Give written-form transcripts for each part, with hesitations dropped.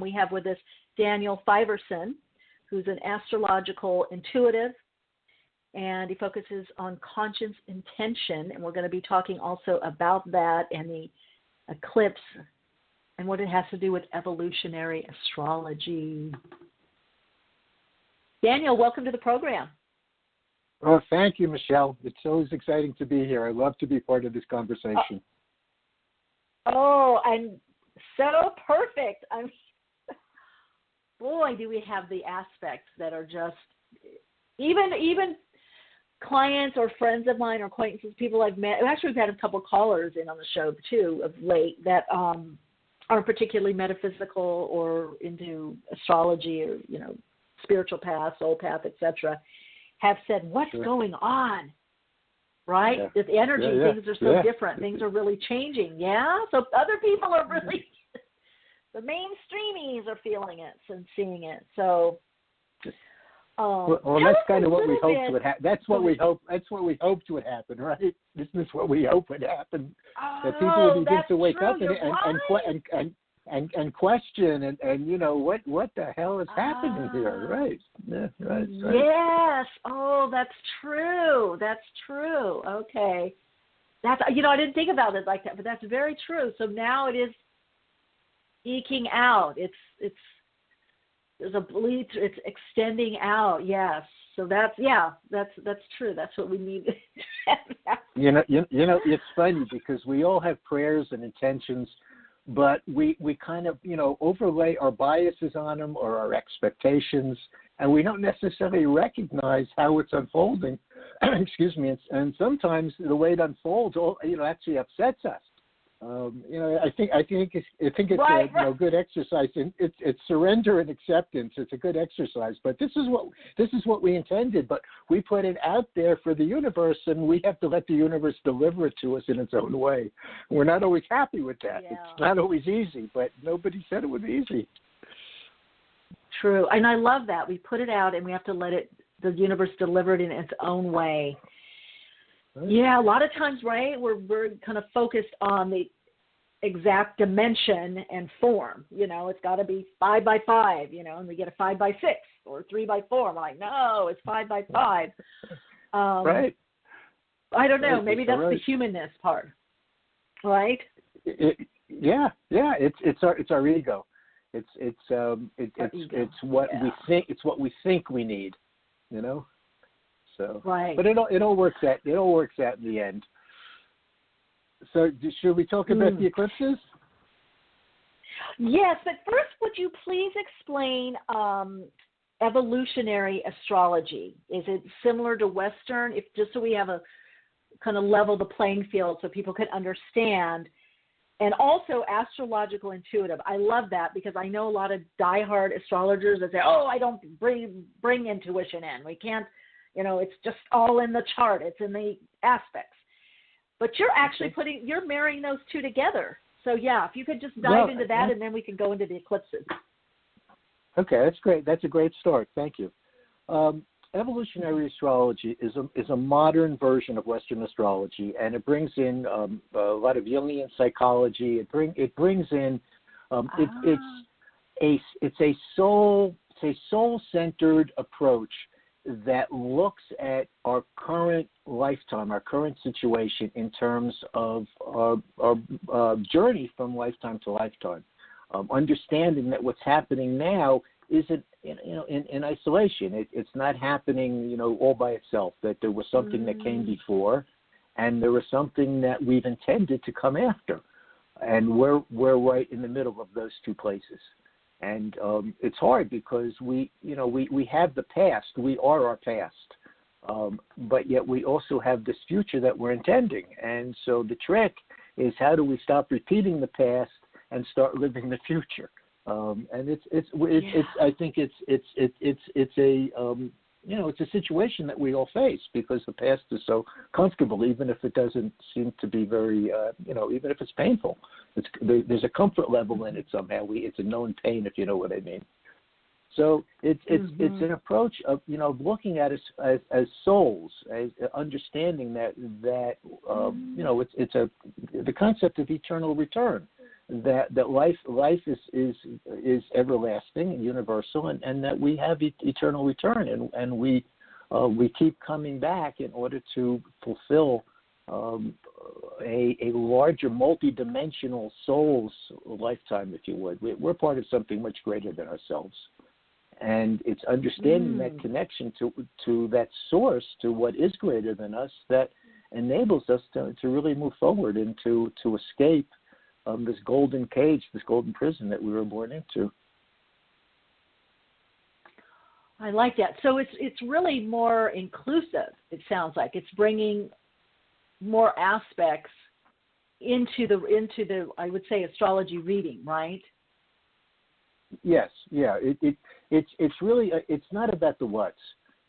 We have with us Daniel Fiverson, who's an astrological intuitive, and he focuses on conscious intention, and we're going to be talking also about that and the eclipse and what it has to do with evolutionary astrology. Daniel, welcome to the program. Oh, thank you, Michele. It's always exciting to be here. I love to be part of this conversation. I'm so perfect. Boy, do we have the aspects that are just, even clients or friends of mine or acquaintances, people I've met. Actually, we've had a couple callers in on the show, too, of late that aren't particularly metaphysical or into astrology or, spiritual path, soul path, etc., have said, what's going on? Right? Yeah. The energy, things are so different. Things are really changing. Yeah? So other people are really, the mainstreamies are feeling it and seeing it. So, well, that's kind of what we hoped would happen. That's what we hoped would happen, right? This is what we hope would happen. That people would begin to wake up and question and what the hell is happening here, right? Yeah, right. Yes. Oh, that's true. That's true. Okay. That's I didn't think about it like that, but that's very true. So now it is eking out. There's a bleed. It's extending out. Yes. So that's true. That's what we need. It's funny because we all have prayers and intentions, but we kind of overlay our biases on them or our expectations, and we don't necessarily recognize how it's unfolding. Excuse me. And sometimes the way it unfolds, actually upsets us. I think it's a good exercise. It's surrender and acceptance. It's a good exercise. But this is what we intended. But we put it out there for the universe, and we have to let the universe deliver it to us in its own way. We're not always happy with that. Yeah. It's not always easy. But nobody said it was easy. True, and I love that we put it out, and we have to let the universe deliver it in its own way. Yeah, a lot of times, right, we're kind of focused on the exact dimension and form. It's got to be 5 by 5, and we get a 5 by 6 or 3 by 4. I'm like, no, it's 5 by 5. Right. I don't know. Maybe that's the humanness part, right? Yeah. It's our ego. It's what we think. It's what we think we need. So, right. But it all works out. It all works out in the end. So, should we talk about the eclipses? Yes, but first, would you please explain evolutionary astrology? Is it similar to Western? Just so we have a kind of level the playing field, so people can understand. And also astrological intuitive. I love that because I know a lot of diehard astrologers that say, "Oh, I don't bring intuition in. We can't." It's just all in the chart. It's in the aspects. But you're actually you're marrying those two together. So, if you could just dive into that, and then we can go into the eclipses. Okay, that's great. That's a great start. Thank you. Evolutionary astrology is a modern version of Western astrology, and it brings in a lot of Jungian psychology. It brings in it's a soul-centered approach that looks at our current lifetime, our current situation in terms of our journey from lifetime to lifetime, understanding that what's happening now isn't in isolation. It's not happening all by itself. That there was something that came before, and there was something that we've intended to come after, and we're right in the middle of those two places. And it's hard because we have the past. We are our past. But yet we also have this future that we're intending. And so the trick is, how do we stop repeating the past and start living the future? And I think it's a situation that we all face because the past is so comfortable, even if it doesn't seem to be very, even if it's painful. There's a comfort level in it somehow. It's a known pain, if you know what I mean. So it's an approach of looking at us as souls, as understanding that the concept of eternal return, that life is everlasting and universal, and that we have eternal return, and we keep coming back in order to fulfill a larger multidimensional soul's lifetime, if you would. We're part of something much greater than ourselves. And it's understanding that connection to that source, to what is greater than us, that enables us to really move forward and to escape this golden cage, this golden prison that we were born into. I like that. So it's really more inclusive, it sounds like. It's bringing more aspects into the I would say, astrology reading, right? Yes, yeah. It's really it's not about the what's.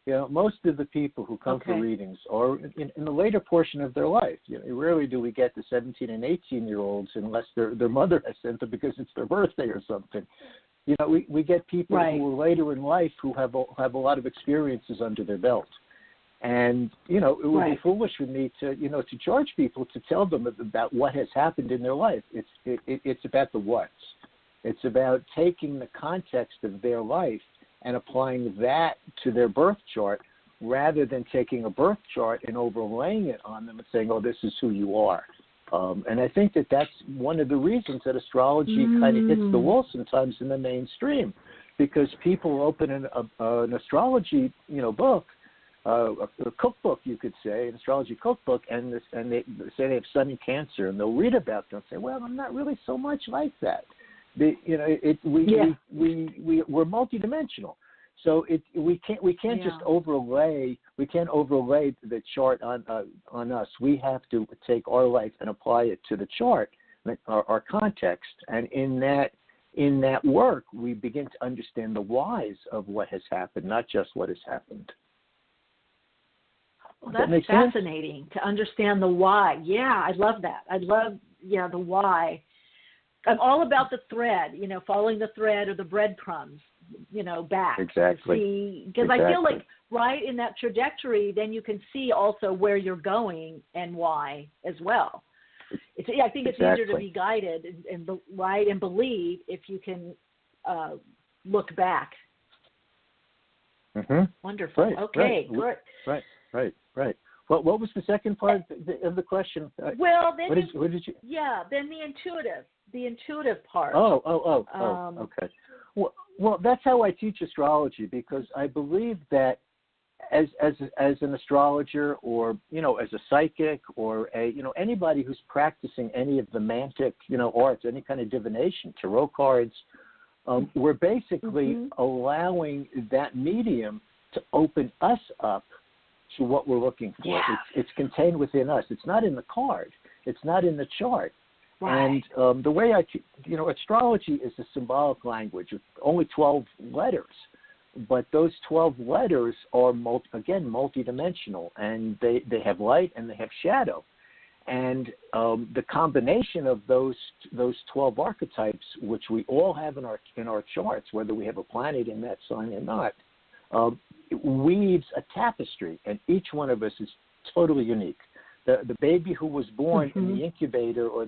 You know, most of the people who come for readings are in the later portion of their life. You know, rarely do we get the 17 and 18-year-olds unless their mother has sent them because it's their birthday or something. You know, we get people who are later in life who have a lot of experiences under their belt. And, you know, it would be foolish for me to charge people to tell them about what has happened in their life. It's about the what's. It's about taking the context of their life and applying that to their birth chart, rather than taking a birth chart and overlaying it on them and saying, oh, this is who you are. And I think that's one of the reasons that astrology kind of hits the wall sometimes in the mainstream, because people open an astrology, book, a cookbook, you could say, an astrology cookbook, and they say they have Sun in Cancer, and they'll read about them and say, well, I'm not really so much like that. We're multidimensional, so we can't just overlay. We can't overlay the chart on us. We have to take our life and apply it to the chart, our context, and in that work, we begin to understand the whys of what has happened, not just what has happened. Well, that's fascinating to understand the why. Yeah, I love that. I love the why. I'm all about the thread, following the thread or the breadcrumbs, back. Exactly. Because I feel like right in that trajectory, then you can see also where you're going and why as well. I think it's easier to be guided and believe if you can look back. Mm-hmm. Wonderful. Right, okay, good. Right. What was the second part of the question? Well, then what did you? Yeah, then the intuitive part. Okay. Well, that's how I teach astrology, because I believe that as an astrologer, or as a psychic, or anybody who's practicing any of the mantic arts, any kind of divination, tarot cards, we're basically allowing that medium to open us up to what we're looking for. Yeah. It's contained within us. It's not in the card. It's not in the chart. Right. And the way astrology is a symbolic language with only 12 letters, but those 12 letters are multidimensional, and they have light and they have shadow, and the combination of those 12 archetypes, which we all have in our charts, whether we have a planet in that sign or not, weaves a tapestry, and each one of us is totally unique. The baby who was born in the incubator, or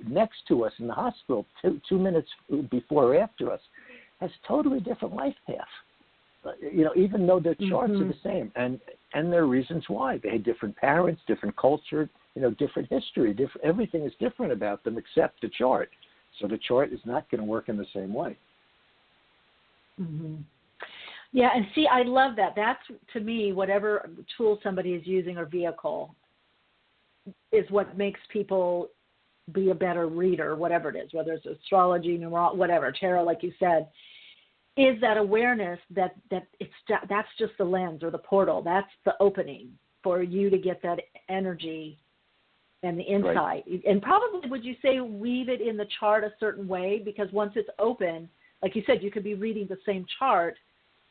next to us in the hospital 2 minutes before or after us, has totally different life path. Even though their charts are the same, and there are reasons why. They had different parents, different culture, different history. Everything is different about them except the chart. So the chart is not going to work in the same way. Mm-hmm. Yeah, and see, I love that. That's, to me, whatever tool somebody is using or vehicle is what makes people be a better reader, whatever it is, whether it's astrology, numerology, whatever, tarot, like you said, is that awareness that that's just the lens or the portal. That's the opening for you to get that energy and the insight. Right. And probably, would you say, weave it in the chart a certain way? Because once it's open, like you said, you could be reading the same chart,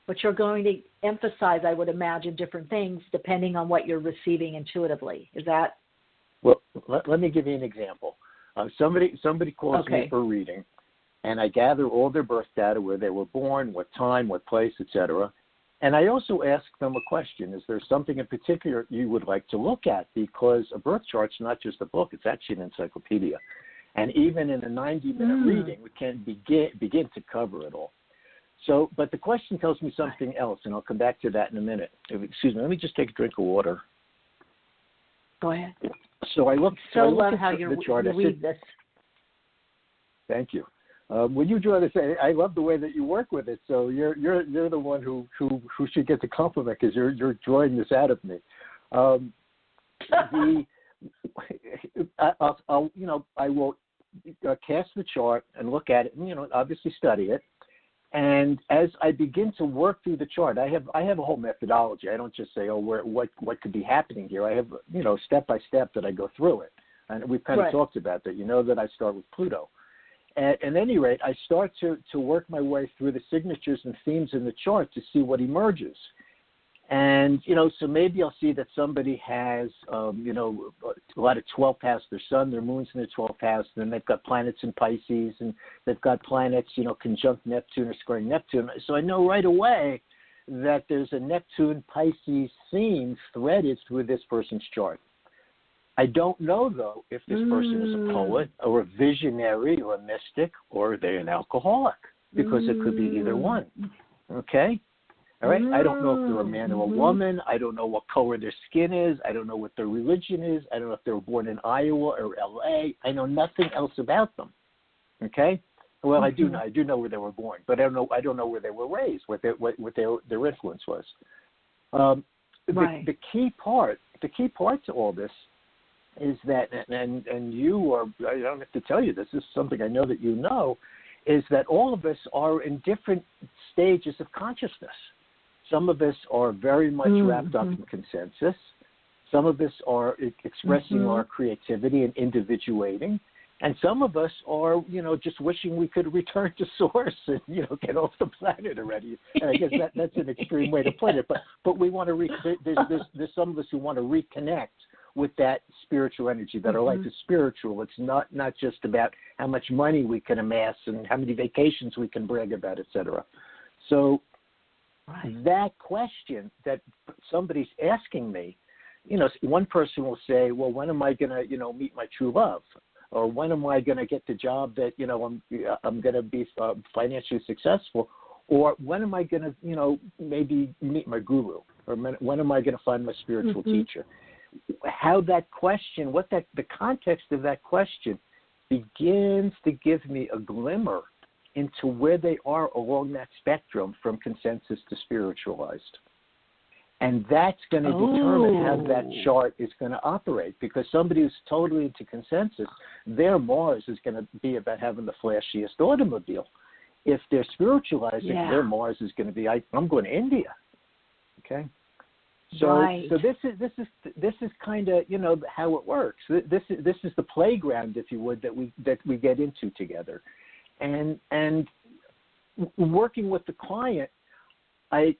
but you're going to emphasize, I would imagine, different things depending on what you're receiving intuitively. Is that? Well, let me give you an example. Somebody calls me for a reading, and I gather all their birth data, where they were born, what time, what place, etc. And I also ask them a question. Is there something in particular you would like to look at? Because a birth chart's not just a book. It's actually an encyclopedia. And even in a 90-minute reading, we can't begin to cover it all. So, but the question tells me something else, and I'll come back to that in a minute. Excuse me, let me just take a drink of water. Go ahead. So I look. So I look love at how the you chart. read this. Thank you. When you draw this, I love the way that you work with it. So you're the one who should get the compliment, because you're drawing this out of me. I will cast the chart and look at it, and obviously study it. And as I begin to work through the chart, I have a whole methodology. I don't just say, what could be happening here. I have step by step that I go through it, and we've kind of talked about that. That I start with Pluto. At any rate, I start to work my way through the signatures and themes in the chart to see what emerges. And, so maybe I'll see that somebody has, a lot of 12th house, their sun, their moon's in their 12th house, and then they've got planets in Pisces, and they've got planets, conjunct Neptune or squaring Neptune. So I know right away that there's a Neptune-Pisces theme threaded through this person's chart. I don't know, though, if this person is a poet or a visionary or a mystic, or they're an alcoholic, because it could be either one, okay? All right, I don't know if they're a man or a woman. I don't know what color their skin is. I don't know what their religion is. I don't know if they were born in Iowa or L.A. I know nothing else about them. Okay, well, I do know where they were born, but I don't know where they were raised, what their influence was. The key part to all this is that, and you are, I don't have to tell you this is something I know that you know, is that all of us are in different stages of consciousness. Some of us are very much wrapped up in consensus. Some of us are expressing our creativity and individuating. And some of us are, just wishing we could return to source and, get off the planet already. And I guess that's an extreme way to put it. But we want to, there's some of us who want to reconnect with that spiritual energy, that our life is spiritual. It's not just about how much money we can amass and how many vacations we can brag about, et cetera. So that question that somebody's asking me, one person will say, well, when am I going to, meet my true love? Or when am I going to get the job that, I'm going to be financially successful? Or when am I going to, maybe meet my guru? Or when am I going to find my spiritual teacher? How that question, the context of that question begins to give me a glimmer into where they are along that spectrum from consensus to spiritualized. And that's going to determine how that chart is going to operate, because somebody who's totally into consensus, their Mars is going to be about having the flashiest automobile. If they're spiritualizing, their Mars is going to be, I'm going to India. Okay? So this is kind of, how it works. This is the playground, if you would, that we get into together. And working with the client, I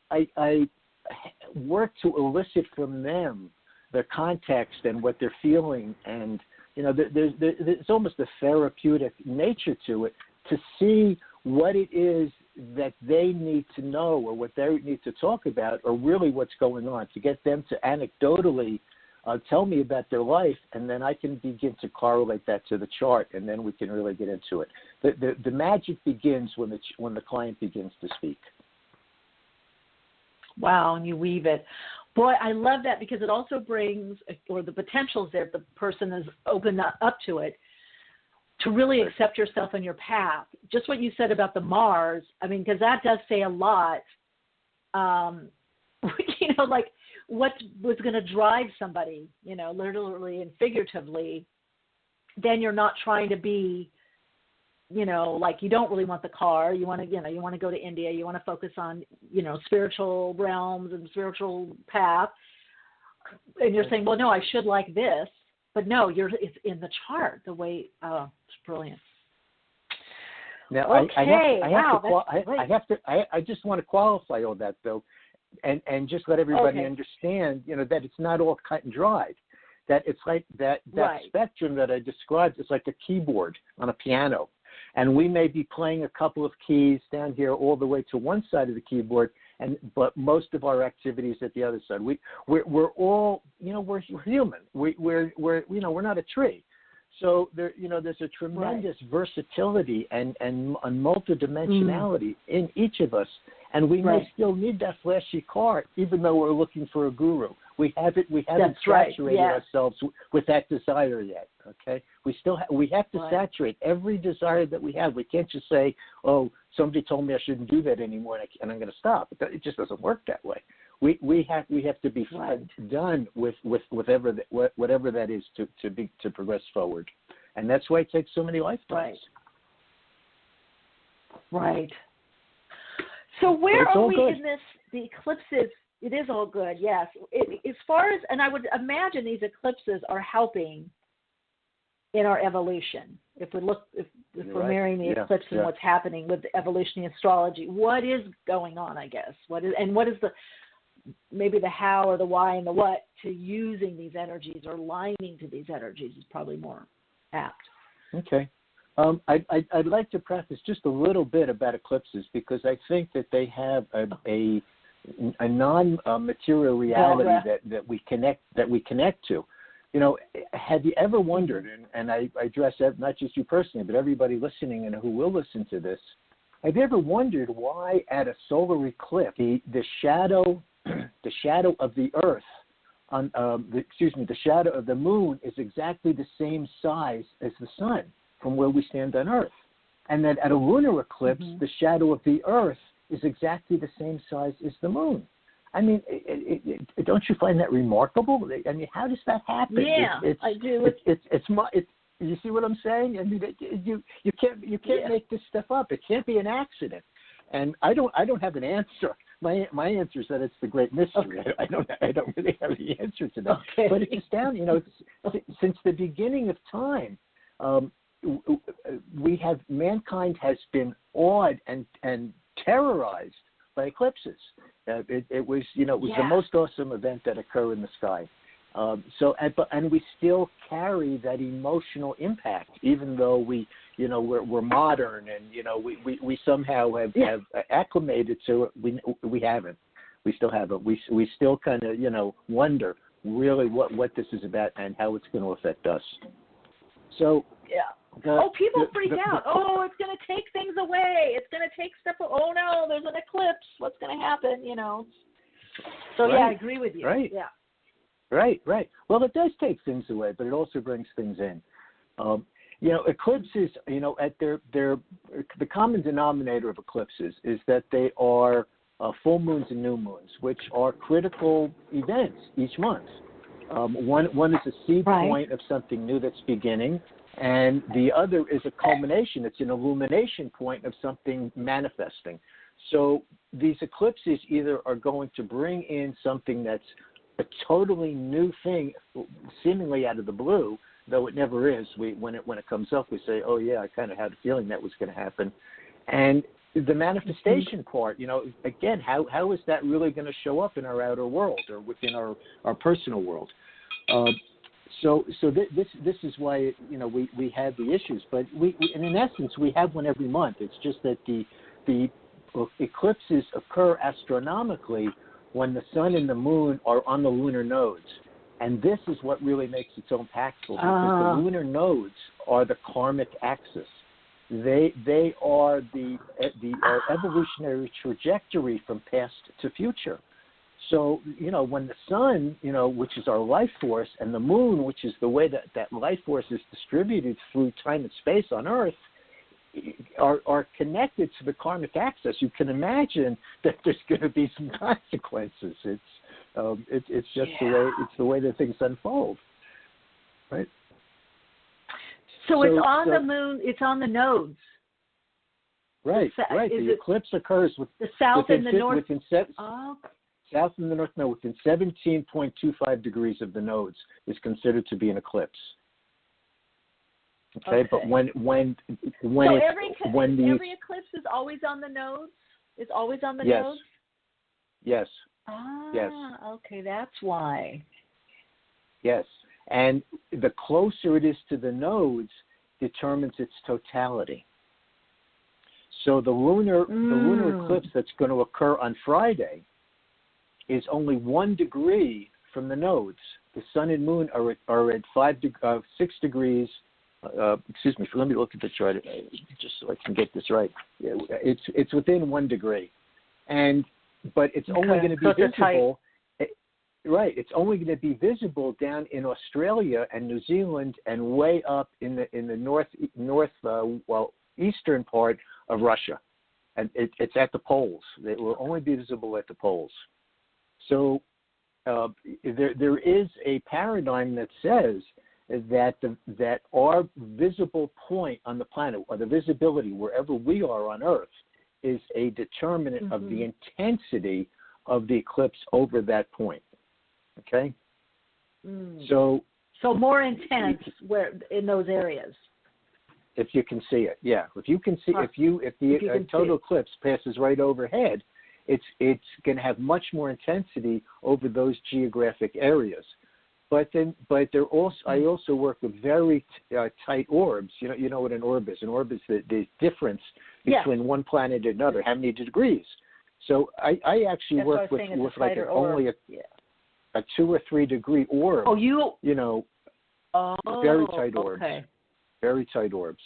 work to elicit from them their context and what they're feeling, and there's almost a therapeutic nature to it, to see what it is that they need to know or what they need to talk about, or really what's going on, to get them to anecdotally tell me about their life, and then I can begin to correlate that to the chart, and then we can really get into it. The magic begins when the client begins to speak. Wow, and you weave it. Boy, I love that, because it also brings, or the potential is there if the person is open up to it, to really accept yourself and your path. Just what you said about the Mars, because that does say a lot, like what was going to drive somebody, literally and figuratively. Then you're not trying to be, like you don't really want the car. You want to, you want to go to India. You want to focus on, spiritual realms and spiritual path. And you're saying, well, no, I should like this. But no, it's in the chart, the way, it's brilliant. Now, okay. I just want to qualify all that, though, and just let everybody understand, that it's not all cut and dried. That it's like that spectrum that I described is like a keyboard on a piano. And we may be playing a couple of keys down here all the way to one side of the keyboard, but most of our activities at the other side. We're all, we're human. We're not a tree. So there's a tremendous versatility and multidimensionality in each of us, and we may still need that flashy car, even though we're looking for a guru. We haven't saturated ourselves with that desire yet. Okay, we have to saturate every desire that we have. We can't just say, "Oh, somebody told me I shouldn't do that anymore, and I'm going to stop." It just doesn't work that way. We have to be done with whatever that is to progress forward, and that's why it takes so many lifetimes. Right. So where are we in this? The eclipses. It is all good. Yes. As far as, and I would imagine these eclipses are helping in our evolution. If we're marrying the eclipse and what's happening with evolutionary astrology, what is going on? I guess what is maybe the how or the why and the what to using these energies or aligning to these energies is probably more apt. Okay. I'd like to preface just a little bit about eclipses because I think that they have a non-material reality that we connect to. Have you ever wondered, and I address that not just you personally, but everybody listening and who will listen to this, have you ever wondered why at a solar eclipse the shadow of the Earth the shadow of the moon is exactly the same size as the sun from where we stand on Earth, and that at a lunar eclipse the shadow of the Earth is exactly the same size as the moon? I mean, don't you find that remarkable? I mean, how does that happen? Yeah, I do. You see what I'm saying? I mean, you can't make this stuff up. It can't be an accident. And I don't have an answer. My answer is that it's the great mystery. Okay. I don't really have the answer to that. Okay. But it's down. Since the beginning of time, mankind has been awed and terrorized by eclipses. It was the most awesome event that occurred in the sky. And we still carry that emotional impact, even though we're modern and we somehow have acclimated to it. We haven't. We still haven't. We still kind of wonder really what this is about and how it's going to affect us. So people freak out. It's going to take things away. It's going to take stuff. Oh no, there's an eclipse. What's going to happen? So I agree with you. Right. Yeah. Right. Well, it does take things away, but it also brings things in. Eclipses, at the common denominator of eclipses is that they are full moons and new moons, which are critical events each month. One is a seed point of something new that's beginning, and the other is a culmination. It's an illumination point of something manifesting. So these eclipses either are going to bring in something that's a totally new thing, seemingly out of the blue, though it never is. When it comes up, we say, "Oh yeah, I kind of had a feeling that was going to happen." And the manifestation part, again, how is that really going to show up in our outer world or within our personal world? So this is why we have the issues, but and in essence we have one every month. It's just that the eclipses occur astronomically when the sun and the moon are on the lunar nodes. And this is what really makes it so impactful, because the lunar nodes are the karmic axis. They are our evolutionary trajectory from past to future. So, when the sun, which is our life force, and the moon, which is the way that life force is distributed through time and space on Earth, are connected to the karmic axis, you can imagine that there's going to be some consequences. It's just the way that things unfold, right? So it's on the moon. It's on the nodes. Right. The eclipse occurs with the south and the north. South and the north. No, within 17.25 degrees of the nodes is considered to be an eclipse. Okay, but when every eclipse is always on the nodes. It's always on the nodes. Yes. Yes. Okay, that's why. Yes, and the closer it is to the nodes determines its totality. So the lunar eclipse that's going to occur on Friday is only 1 degree from the nodes. The sun and moon are at 6 degrees excuse me, let me look at the chart just so I can get this right. Yeah, it's within 1 degree, but it's only going to be visible. Right, it's only going to be visible down in Australia and New Zealand and way up in the eastern part of Russia, and it's at the poles. It will only be visible at the poles. So there is a paradigm that says that our visible point on the planet, or the visibility wherever we are on Earth, is a determinant of the intensity of the eclipse over that point. Okay, so more intense where in those areas. If you can see it, yeah. If you can see, if the total eclipse passes right overhead, it's going to have much more intensity over those geographic areas. But there also, I also work with very tight orbs. You know what an orb is. An orb is the difference between one planet and another. How many degrees? So I actually work with like only a 2 or 3 degree orb. Oh, very tight orbs. Okay. Very tight orbs.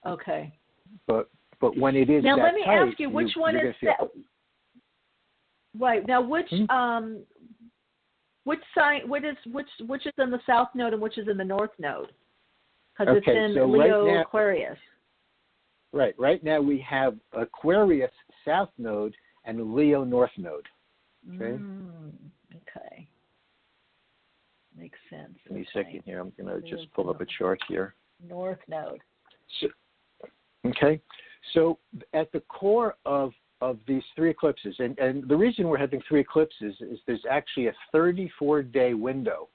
Okay. But when it is now, that let me tight, ask you, which one is that? Right now, which sign? Which is in the South Node and which is in the North Node? Because it's in Leo, right now, Aquarius. Right. Right now we have Aquarius South Node and Leo North Node. Okay. Okay. Makes sense. Give me a second here. I'm going to just pull up a chart here. North Node. So at the core of these 3 eclipses, and the reason we're having 3 eclipses is there's actually a 34-day window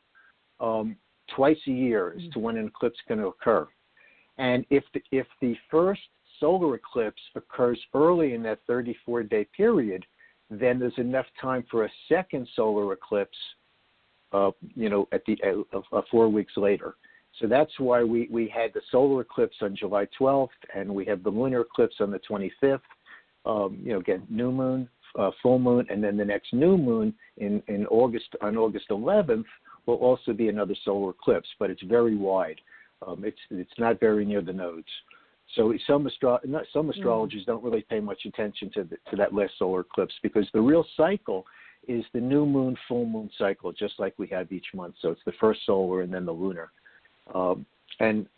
twice a year as to when an eclipse is going to occur. And if the first solar eclipse occurs early in that 34-day period, then there's enough time for a second solar eclipse at 4 weeks later. So that's why we had the solar eclipse on July 12th, and we have the lunar eclipse on the 25th. Again, new moon, full moon, and then the next new moon in August, on August 11th, will also be another solar eclipse, but it's very wide. It's not very near the nodes. So some astrologers don't really pay much attention to that last solar eclipse, because the real cycle is the new moon, full moon cycle, just like we have each month. So it's the first solar and then the lunar.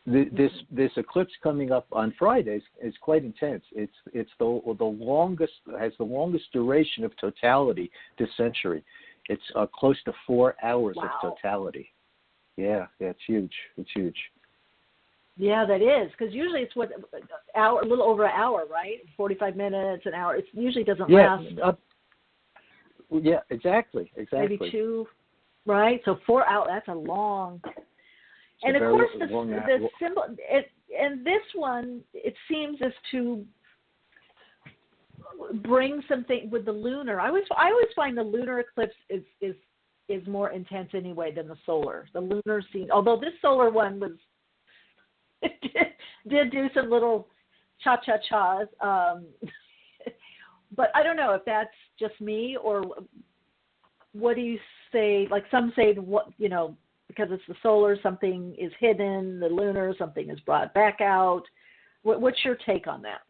This eclipse coming up on Fridays is quite intense. It's the longest, has the longest duration of totality this century. It's close to 4 hours of totality. Yeah, it's huge. It's huge. Yeah, that is, because usually it's a little over an hour, right? 45 minutes, an hour. It usually doesn't last. Yeah, exactly. Maybe 2, right? So 4 hours. That's a long. And of course, the symbol, and this one, it seems as to bring something with the lunar. I always find the lunar eclipse is more intense anyway than the solar. The lunar seems, although this solar one was did do some little cha-cha-chas, but I don't know if that's just me, or what do you say? Like some say, because it's the solar, something is hidden, the lunar, something is brought back out. What's your take on that?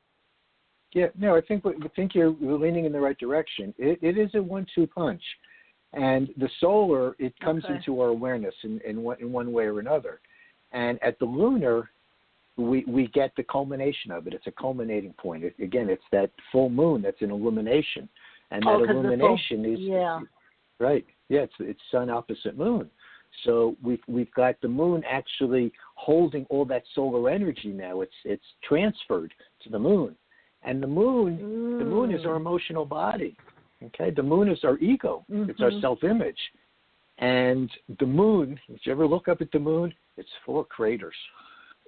Yeah, no, I think you're leaning in the right direction. It is a 1-2 punch. And the solar, it comes into our awareness in one way or another. And at the lunar, we get the culmination of it. It's a culminating point. It's that full moon that's an illumination. And that illumination is right. Yeah, it's sun opposite moon. So we've got the moon actually holding all that solar energy now. It's transferred to the moon, and the moon is our emotional body. Okay, the moon is our ego. It's our self-image, and the moon. If you ever look up at the moon, it's full of craters.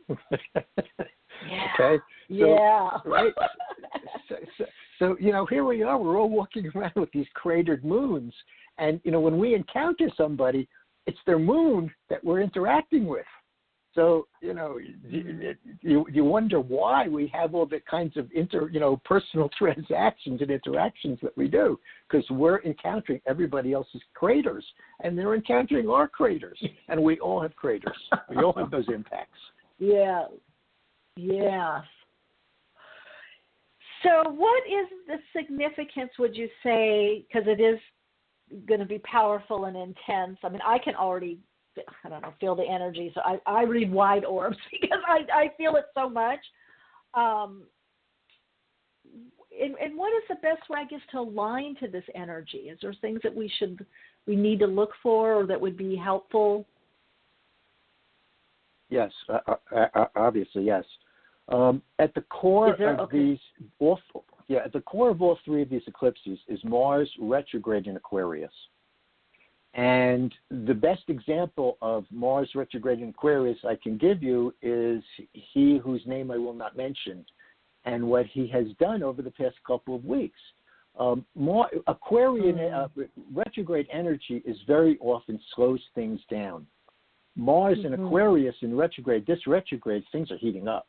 Okay. Right. So here we are. We're all walking around with these cratered moons, and when we encounter somebody, it's their moon that we're interacting with. So, you wonder why we have all the kinds of personal transactions and interactions that we do, because we're encountering everybody else's craters, and they're encountering our craters, and we all have craters. We all have those impacts. Yeah. Yes. So what is the significance, would you say, because it is going to be powerful and intense? I mean, I can already, I don't know, feel the energy. So I read wide orbs because I feel it so much. And what is the best way, I guess, to align to this energy? Is there things that we need to look for or that would be helpful? Yes, obviously, yes. At the core of these, at the core of all three of these eclipses is Mars retrograde in Aquarius. And the best example of Mars retrograde in Aquarius I can give you is he whose name I will not mention, and what he has done over the past couple of weeks. Aquarian retrograde energy is very often slows things down. Mars in Aquarius in retrograde, things are heating up.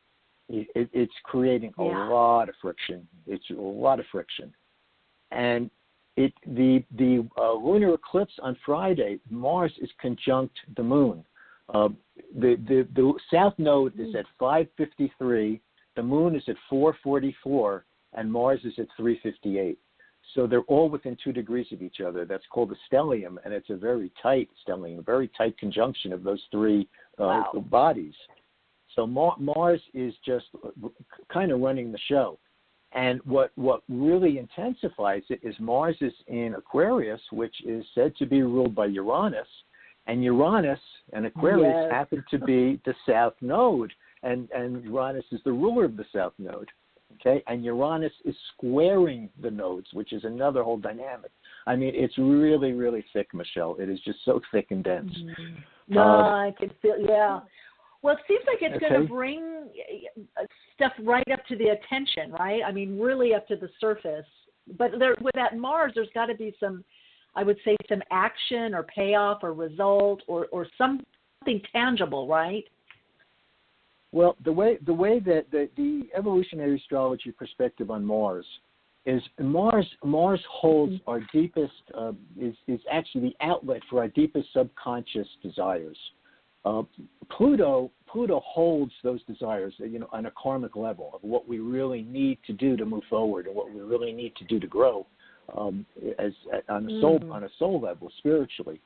It's creating a lot of friction. It's a lot of friction. And the lunar eclipse on Friday, Mars is conjunct the moon. The south node is at 5:53, the moon is at 4:44, and Mars is at 3:58. So they're all within 2 degrees of each other. That's called a stellium, and it's a very tight stellium, a very tight conjunction of those three bodies. So Mars is just kind of running the show. And what really intensifies it is Mars is in Aquarius, which is said to be ruled by Uranus. And Uranus and Aquarius happen to be the south node. And Uranus is the ruler of the south node. Okay, and Uranus is squaring the nodes, which is another whole dynamic. I mean, it's really, really thick, Michele. It is just so thick and dense. No, I can feel, Well, it seems like it's going to bring stuff right up to the attention, right? I mean, really up to the surface. But with that Mars, there's got to be some, I would say, some action or payoff or result or something tangible, right? Well, the way that the evolutionary astrology perspective on Mars is Mars holds our deepest is actually the outlet for our deepest subconscious desires. Pluto holds those desires, on a karmic level of what we really need to do to move forward and what we really need to do to grow, on a soul level, spiritually.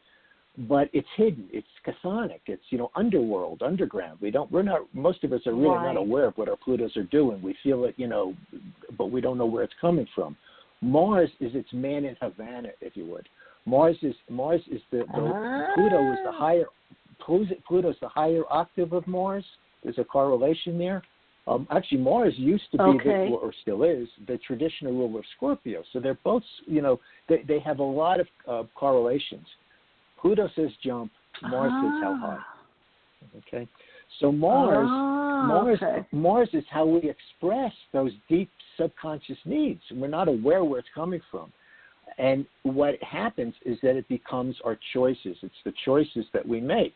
But it's hidden. It's chthonic. It's underworld, underground. Most of us are really not aware of what our Plutos are doing. We feel it, but we don't know where it's coming from. Mars is its man in Havana, if you would. Mars is Pluto is the higher. Pluto's the higher octave of Mars. There's a correlation there. Actually, Mars used to be, or still is, the traditional ruler of Scorpio. So they're both, they have a lot of correlations. Pluto says jump, Mars says how high. Okay, so Mars is how we express those deep subconscious needs. We're not aware where it's coming from. And what happens is that it becomes our choices. It's the choices that we make.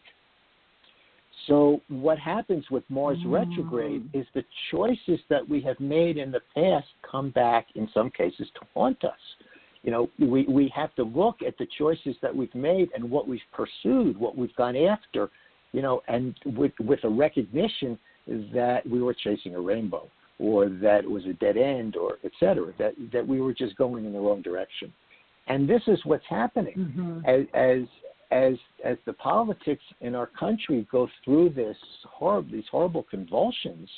So what happens with Mars retrograde is the choices that we have made in the past come back, in some cases, to haunt us. We have to look at the choices that we've made and what we've pursued, what we've gone after, and with a recognition that we were chasing a rainbow or that it was a dead end or et cetera, that we were just going in the wrong direction. And this is what's happening as the politics in our country go through these horrible convulsions.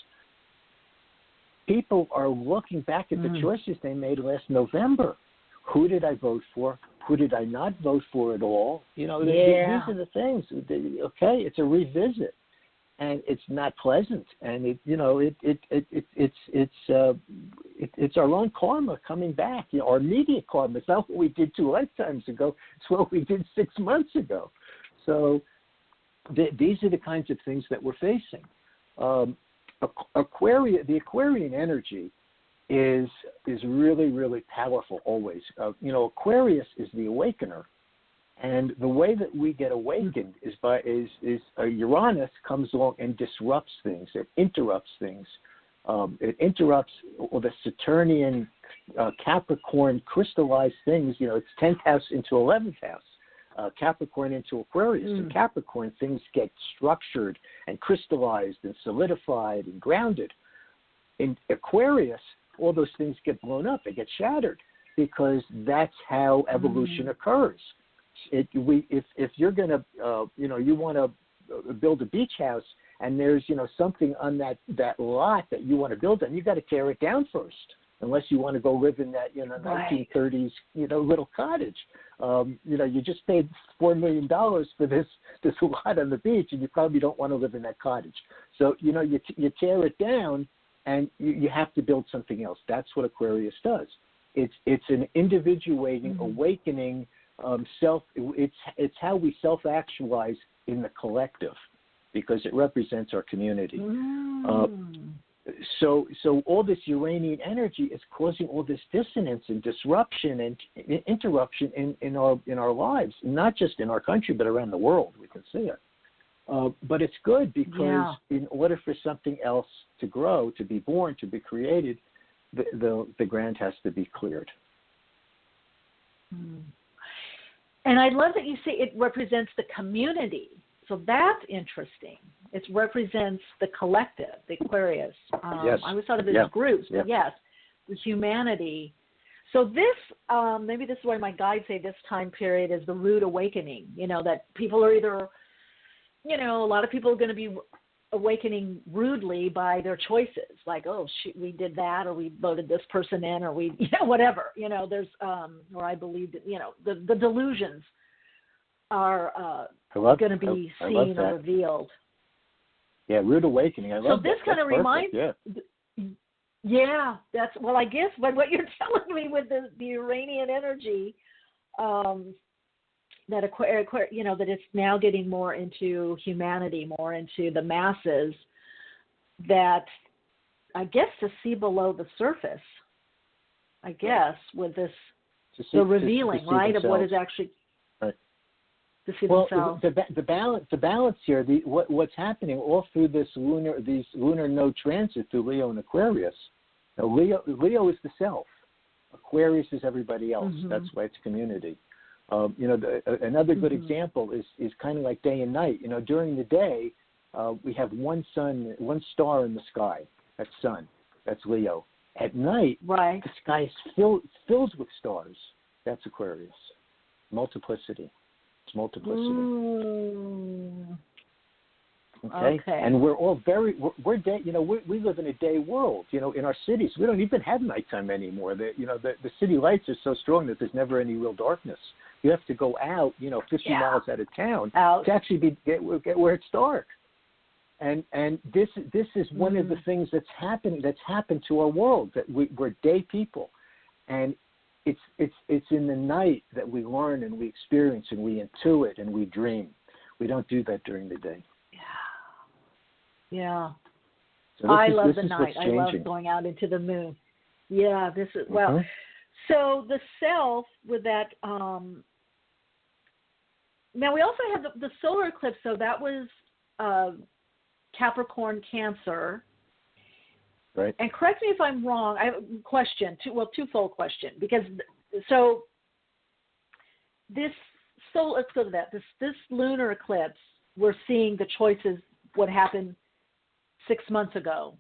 People are looking back at the choices they made last November. Who did I vote for? Who did I not vote for at all? These are the things. Okay, it's a revisit, and it's not pleasant, and it's our own karma coming back. Our immediate karma. It's not what we did 2 lifetimes ago. It's what we did 6 months ago. So these are the kinds of things that we're facing. The Aquarian energy is really, really powerful always. Aquarius is the awakener, and the way that we get awakened is Uranus comes along and disrupts things. It interrupts things. It interrupts all the Saturnian Capricorn crystallized things. It's 10th house into 11th house. Capricorn into Aquarius. In Capricorn, things get structured and crystallized and solidified and grounded. In Aquarius, all those things get blown up. They get shattered because that's how evolution occurs. If you're going to, you want to build a beach house and there's, something on that lot that you want to build on, you got to tear it down first. Unless you want to go live in that, 1930s, little cottage. You just paid $4 million for this lot on the beach, and you probably don't want to live in that cottage. So, you tear it down, and you have to build something else. That's what Aquarius does. It's an individuating, awakening self. It's how we self-actualize in the collective, because it represents our community. So all this Uranian energy is causing all this dissonance and disruption and interruption in our lives, not just in our country, but around the world. We can see it. But it's good because in order for something else to grow, to be born, to be created, the ground has to be cleared. And I love that you say it represents the community. So that's interesting. It represents the collective, the Aquarius. Yes. I always thought of it as groups, but yes, the humanity. So this, maybe this is why my guides say this time period is the rude awakening, that people are either, a lot of people are going to be awakening rudely by their choices, like, oh, shoot, we did that, or we voted this person in, or we, whatever, there's, or I believe that, the delusions are going to be seen or revealed. Yeah, rude awakening. I love so this kind of reminds. Yeah, that's I guess what you're telling me with the Uranian energy, that that it's now getting more into humanity, more into the masses. That I guess to see below the surface. I guess with this the revealing, right, of what is actually. To see themselves. The balance here, what's happening all through these lunar node transit through Leo and Aquarius. Now, Leo is the self. Aquarius is everybody else. That's why it's community. Another good example is kind of like day and night. During the day, we have one star in the sky. That's sun. That's Leo. At night, the sky is filled with stars. That's Aquarius. Multiplicity. It's multiplicity. Okay. And we're all we're day. We live in a day world. In our cities, we don't even have nighttime anymore. The city lights are so strong that there's never any real darkness. You have to go out, 50 miles out of town to actually get where it's dark. And this is one of the things that's happened to our world, that we're day people, and it's in the night that we learn and we experience and we intuit and we dream. We don't do that during the day. Yeah. So I love the night. I love going out into the moon. Yeah, this is So the self with that. Now we also have the solar eclipse. So that was Capricorn, Cancer. Right. And correct me if I'm wrong. I have a question, twofold question, because let's go to that. This lunar eclipse, we're seeing the choices, what happened 6 months ago,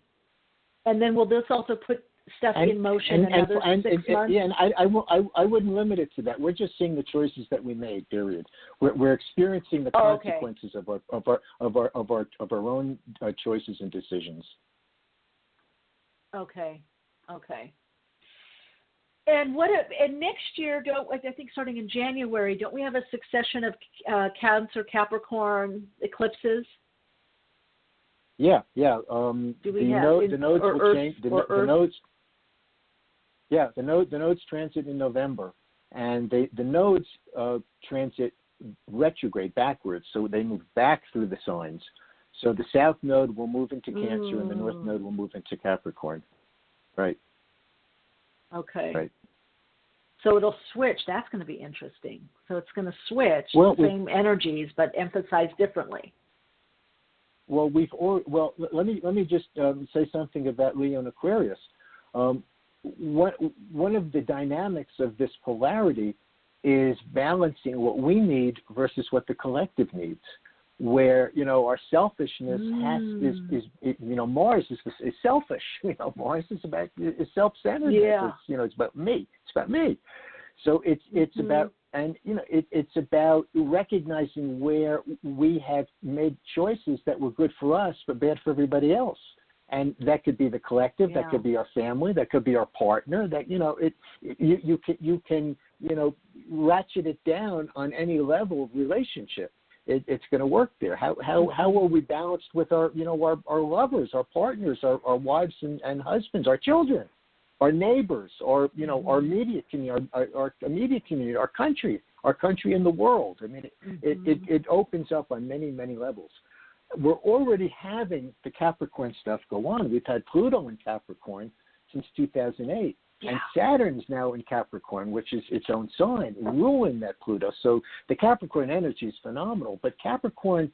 and then will this also put stuff in motion another 6 months? Yeah, and I wouldn't limit it to that. We're just seeing the choices that we made. Period. We're experiencing the consequences of our own choices and decisions. Okay. And and next year, I think starting in January, don't we have a succession of Cancer, Capricorn eclipses? Yeah. Do we the nodes will change. The nodes. Yeah, the nodes transit in November, and the nodes transit retrograde backwards, so they move back through the signs. So the south node will move into Cancer, and the north node will move into Capricorn. Right. Okay. Right. So it'll switch. That's going to be interesting. So it's going to switch the same energies, but emphasize differently. Well, let me just say something about Leo and Aquarius. One of the dynamics of this polarity is balancing what we need versus what the collective needs. Where our selfishness Mars is selfish. Mars is self-centered. Yeah. It's about me. It's about me. So it's about, and it's about recognizing where we have made choices that were good for us but bad for everybody else. And that could be the collective, that could be our family, that could be our partner. That you can ratchet it down on any level of relationship. It's going to work there. How are we balanced with our lovers, our partners, our wives and husbands, our children, our neighbors, our immediate community, our immediate community, our country and the world. I mean, it opens up on many, many levels. We're already having the Capricorn stuff go on. We've had Pluto in Capricorn since 2008. Yeah. And Saturn's now in Capricorn, which is its own sign, ruling that Pluto. So the Capricorn energy is phenomenal. But Capricorn,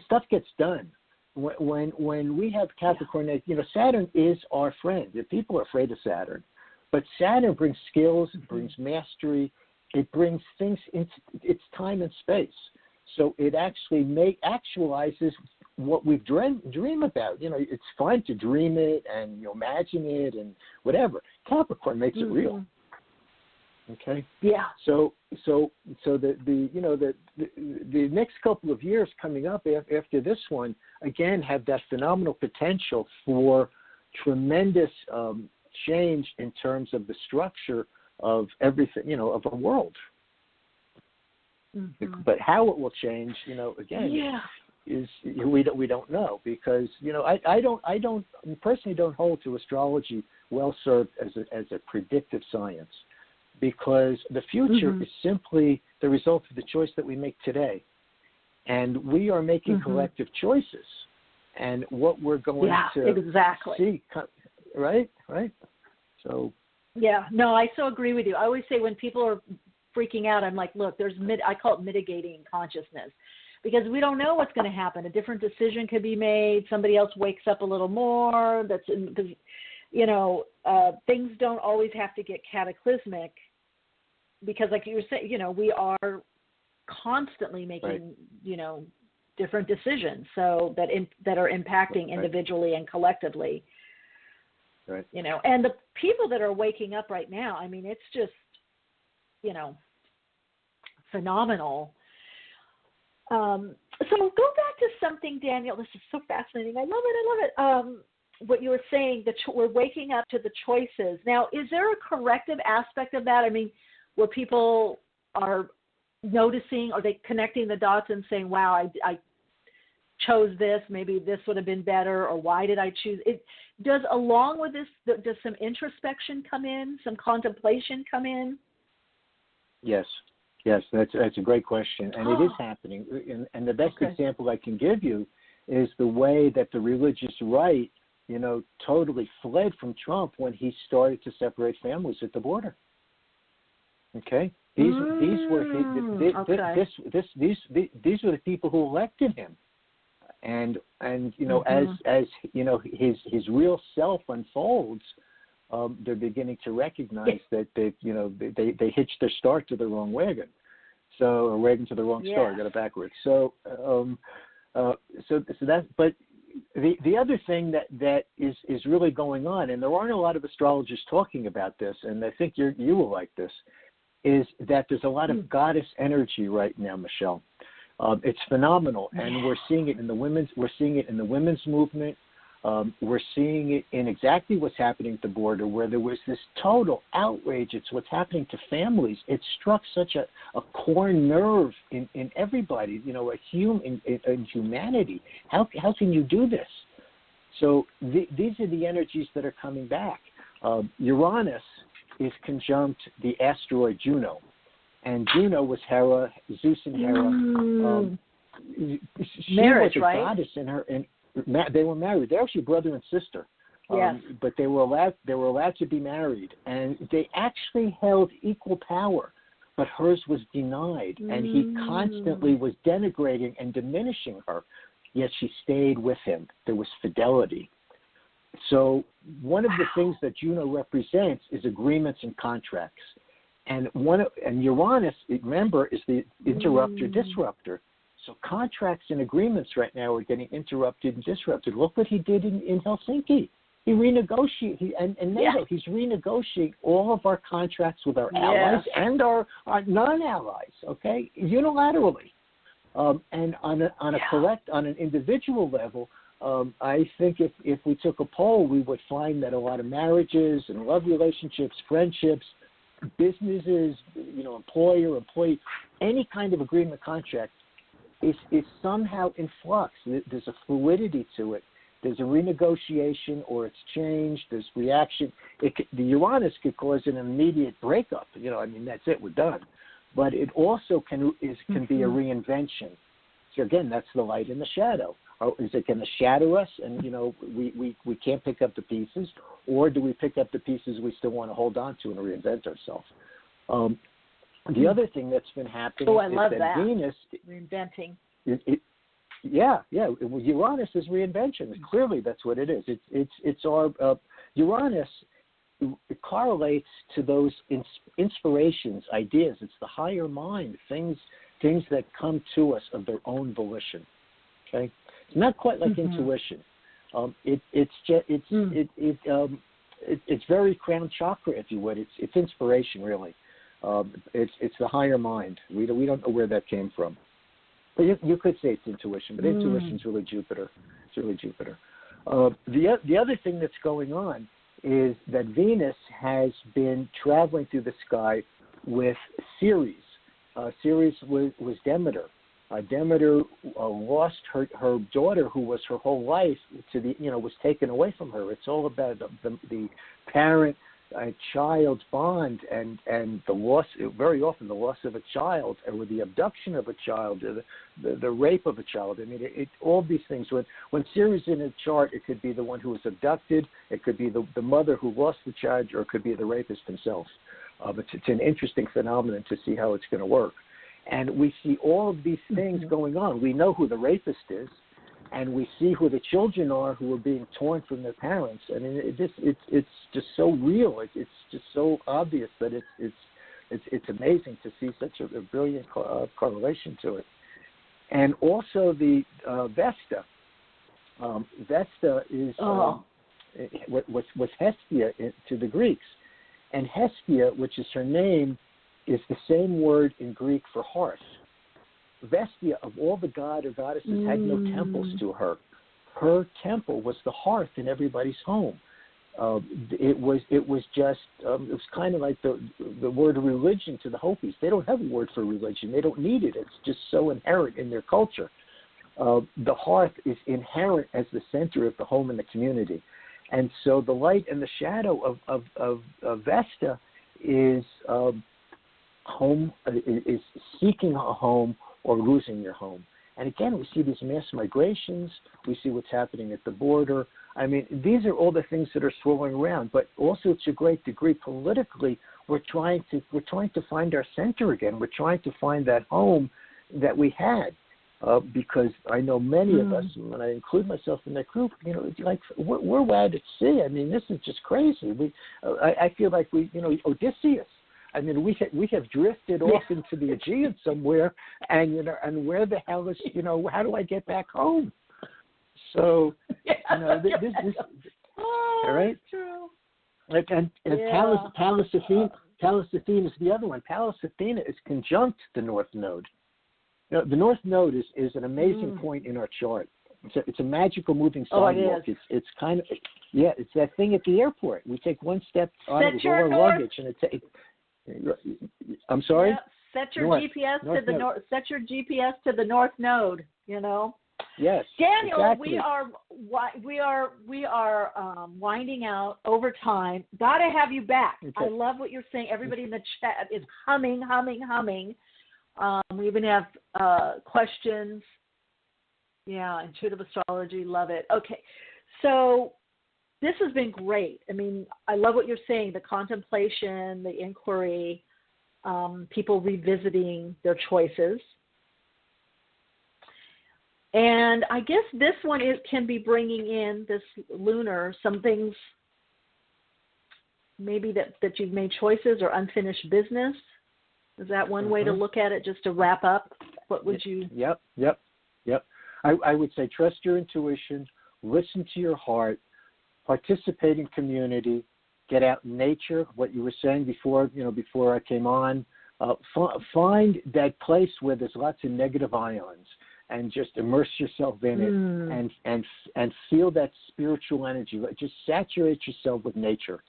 stuff gets done. When we have Capricorn, Saturn is our friend. People are afraid of Saturn. But Saturn brings skills, it brings mastery, it brings things into its time and space. So it actually actualizes what we dream about. It's fun to dream it and imagine it and whatever. Capricorn makes it real. Okay. Yeah. So the next couple of years coming up after this one again have that phenomenal potential for tremendous change in terms of the structure of everything, of our world. But how it will change, again, is we don't know, because I personally don't hold to astrology well served as a predictive science, because the future is simply the result of the choice that we make today, and we are making collective choices, and what we're going to see, right? So no, I so agree with you. I always say when people are freaking out, I'm like, look, I call it mitigating consciousness, because we don't know what's going to happen. A different decision could be made. Somebody else wakes up a little more. Because things don't always have to get cataclysmic, because like you were saying, we are constantly making, different decisions, so that are impacting individually and collectively. Right. And the people that are waking up right now, I mean, it's just, phenomenal. So go back to something, Daniel. This is so fascinating. I love it. What you were saying, that we're waking up to the choices. Now, is there a corrective aspect of that? I mean, where people are noticing, are they connecting the dots and saying, wow, I chose this, maybe this would have been better, or why did I choose it? Does, along with this, does some introspection come in, some contemplation come in? Yes, that's a great question, and it is happening. And the best example I can give you is the way that the religious right, totally fled from Trump when he started to separate families at the border. Okay, these were the people who elected him, and as his real self unfolds. They're beginning to recognize that they hitched their start to the wrong wagon, or wagon to the wrong star. Got it backwards. So that. But the other thing that is really going on, and there aren't a lot of astrologers talking about this, and I think you will like this, is that there's a lot of goddess energy right now, Michele. It's phenomenal, and we're seeing it in the women's movement. We're seeing it in exactly what's happening at the border, where there was this total outrage. It's what's happening to families. It struck such a core nerve in everybody, in humanity. How can you do this? So these are the energies that are coming back. Uranus is conjunct the asteroid Juno, and Juno was Hera, Zeus and Hera. She was a goddess in her. They were married. They're actually brother and sister, but they were allowed to be married, and they actually held equal power. But hers was denied, and he constantly was denigrating and diminishing her. Yet she stayed with him. There was fidelity. So one of the things that Juno represents is agreements and contracts. And Uranus, remember, is the interrupter disruptor. So contracts and agreements right now are getting interrupted and disrupted. Look what he did in Helsinki. He renegotiated, and NATO, he's renegotiating all of our contracts with our allies and our non-allies, okay, unilaterally. And on an individual level, I think if we took a poll, we would find that a lot of marriages and love relationships, friendships, businesses, employer, employee, any kind of agreement contract is somehow in flux. There's a fluidity to it. There's a renegotiation, or it's changed. There's reaction. The Uranus could cause an immediate breakup. That's it. We're done. But it also can be a reinvention. So again, that's the light and the shadow. Is it going to shadow us, and we can't pick up the pieces, or do we pick up the pieces we still want to hold on to and reinvent ourselves? The other thing that's been happening is that Venus reinventing. Uranus is reinvention. Clearly, that's what it is. It's our Uranus. It correlates to those inspirations, ideas. It's the higher mind, things that come to us of their own volition. Okay, it's not quite like intuition. It's very crown chakra, if you would. It's inspiration, really. It's the higher mind. We don't know where that came from. But you could say it's intuition, but intuition's really Jupiter. It's really Jupiter. The other thing that's going on is that Venus has been traveling through the sky with Ceres. Ceres was Demeter. Demeter lost her daughter, who was her whole life, was taken away from her. It's all about the parent-child bond and the loss, very often the loss of a child, or the abduction of a child, or the rape of a child. All these things. When Ceres in a chart, it could be the one who was abducted, it could be the mother who lost the child, or it could be the rapist himself. It's an interesting phenomenon to see how it's going to work. And we see all of these things going on. We know who the rapist is, and we see who the children are who are being torn from their parents. It's just so real. It's just so obvious that it's amazing to see such a brilliant correlation to it. And also the Vesta. Vesta is was Hestia to the Greeks, and Hestia, which is her name, is the same word in Greek for hearth. Vestia, of all the god or goddesses, had no temples to her. Her temple was the hearth in everybody's home. It was kind of like the word religion to the Hopis. They don't have a word for religion. They don't need it. It's just so inherent in their culture. The hearth is inherent as the center of the home and the community. And so the light and the shadow of Vesta is home, is seeking a home or losing your home. And again, we see these mass migrations. We see what's happening at the border. These are all the things that are swirling around. But also, to a great degree, politically, we're trying to find our center again. We're trying to find that home that we had. Because I know many of us, and I include myself in that group, we're wide at sea. This is just crazy. I feel like Odysseus. We have drifted off into the Aegean somewhere, and where the hell is, how do I get back home? So, this all right. True. And Pallas Athena is the other one. Pallas Athena is conjunct the North Node. The North Node is an amazing point in our chart. It's a magical moving sidewalk. It's kind of it's that thing at the airport. We take one step on it with all our luggage, and I'm sorry. Yeah, set your GPS to the north. Set your GPS to the North Node. Yes. Daniel, exactly. we are winding out over time. Got to have you back. Okay. I love what you're saying. Everybody in the chat is humming. We even have questions. Yeah, intuitive astrology, love it. Okay, so this has been great. I love what you're saying, the contemplation, the inquiry, people revisiting their choices. And I guess this one can be bringing in, this lunar, some things maybe that you've made choices or unfinished business? Is that one way to look at it, just to wrap up? What would you? Yep. I would say trust your intuition, listen to your heart, participate in community, get out in nature, what you were saying before I came on. Find that place where there's lots of negative ions and just immerse yourself in it and feel that spiritual energy. Just saturate yourself with nature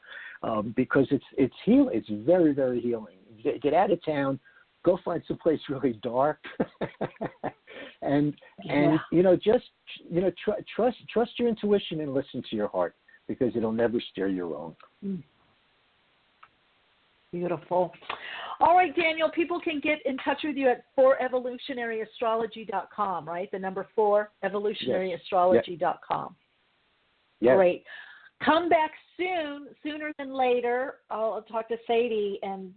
because it's healing. It's very, very healing. Get out of town, go find some place really dark, and trust your intuition and listen to your heart because it'll never steer you wrong. Beautiful. All right, Daniel, people can get in touch with you at 4evolutionaryastrology.com, right? The number 4, evolutionaryastrology.com. Yes. Great. Come back sooner than later. I'll talk to Sadie and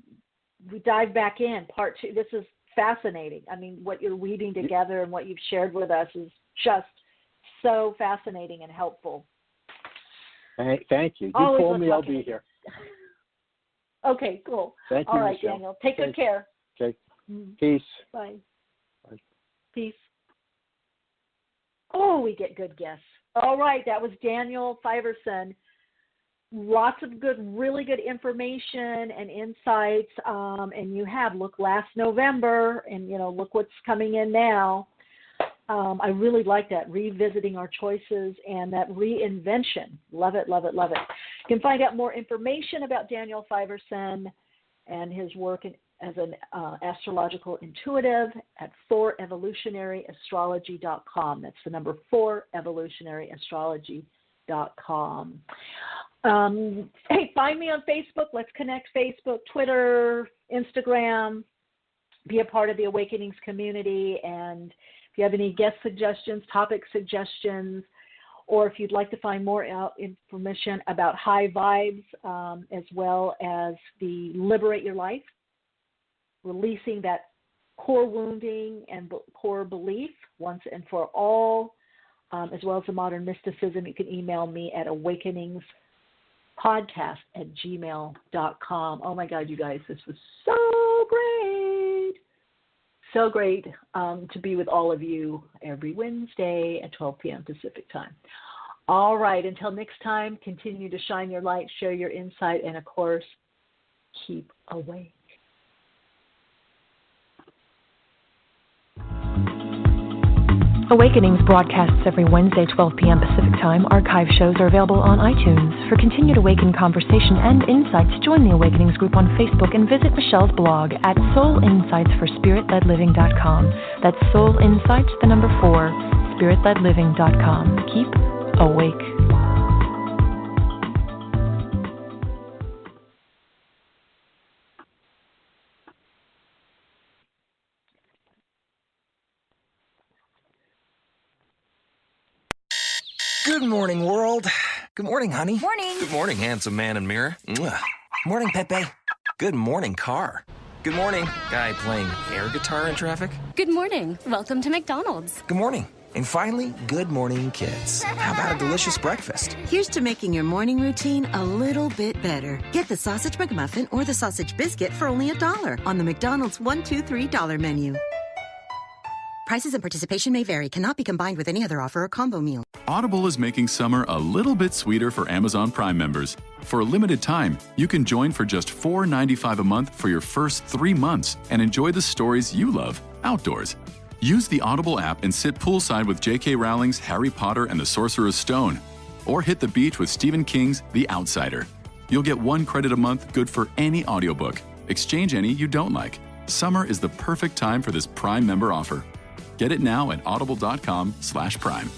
we dive back in. Part 2. This is fascinating. I mean, what you're weaving together and what you've shared with us is just so fascinating and helpful. Thank you. You call me, I'll be here. Okay, cool. Thank you, all right, Michele. Daniel. Take good care. Okay. Peace. Bye. Bye. Peace. Oh, we get good guests. All right, that was Daniel Fiverson. Lots of really good information and insights. And look, last November, and, look what's coming in now. I really like that, revisiting our choices and that reinvention. Love it, love it, love it. You can find out more information about Daniel Fiverson and his work as an astrological intuitive at 4evolutionaryastrology.com. That's the number 4evolutionaryastrology.com. Hey, find me on Facebook. Let's connect. Facebook, Twitter, Instagram. Be a part of the Awakenings community. And if you have any guest suggestions, topic suggestions, or if you'd like to find more information about high vibes, as well as the Liberate Your Life, releasing that core wounding and core belief once and for all, as well as the modern mysticism, you can email me at awakeningspodcast@gmail.com. Oh my God, you guys, this was so great. So great to be with all of you every Wednesday at 12 p.m. Pacific time. All right, until next time, continue to shine your light, share your insight, and of course, keep awake. Awakenings broadcasts every Wednesday, 12 p.m. Pacific Time. Archive shows are available on iTunes. For continued Awaken conversation and insights, join the Awakenings group on Facebook and visit Michele's blog at soulinsightsforspiritledliving.com. That's Soul Insights, the number 4, spiritledliving.com. Keep awake. Good morning, world. Good morning, honey. Morning. Good morning, handsome man and mirror. Mwah. Morning, Pepe. Good morning, car. Good morning, guy playing air guitar in traffic. Good morning. Welcome to McDonald's. Good morning. And finally, good morning, kids. How about a delicious breakfast? Here's to making your morning routine a little bit better. Get the Sausage McMuffin or the Sausage Biscuit for only $1 on the McDonald's $1, $2, $3 menu. Prices and participation may vary. Cannot be combined with any other offer or combo meal. Audible is making summer a little bit sweeter for Amazon Prime members. For a limited time, you can join for just $4.95 a month for your first 3 months and enjoy the stories you love outdoors. Use the Audible app and sit poolside with J.K. Rowling's Harry Potter and the Sorcerer's Stone. Or hit the beach with Stephen King's The Outsider. You'll get 1 credit a month, good for any audiobook. Exchange any you don't like. Summer is the perfect time for this Prime member offer. Get it now at audible.com/Prime.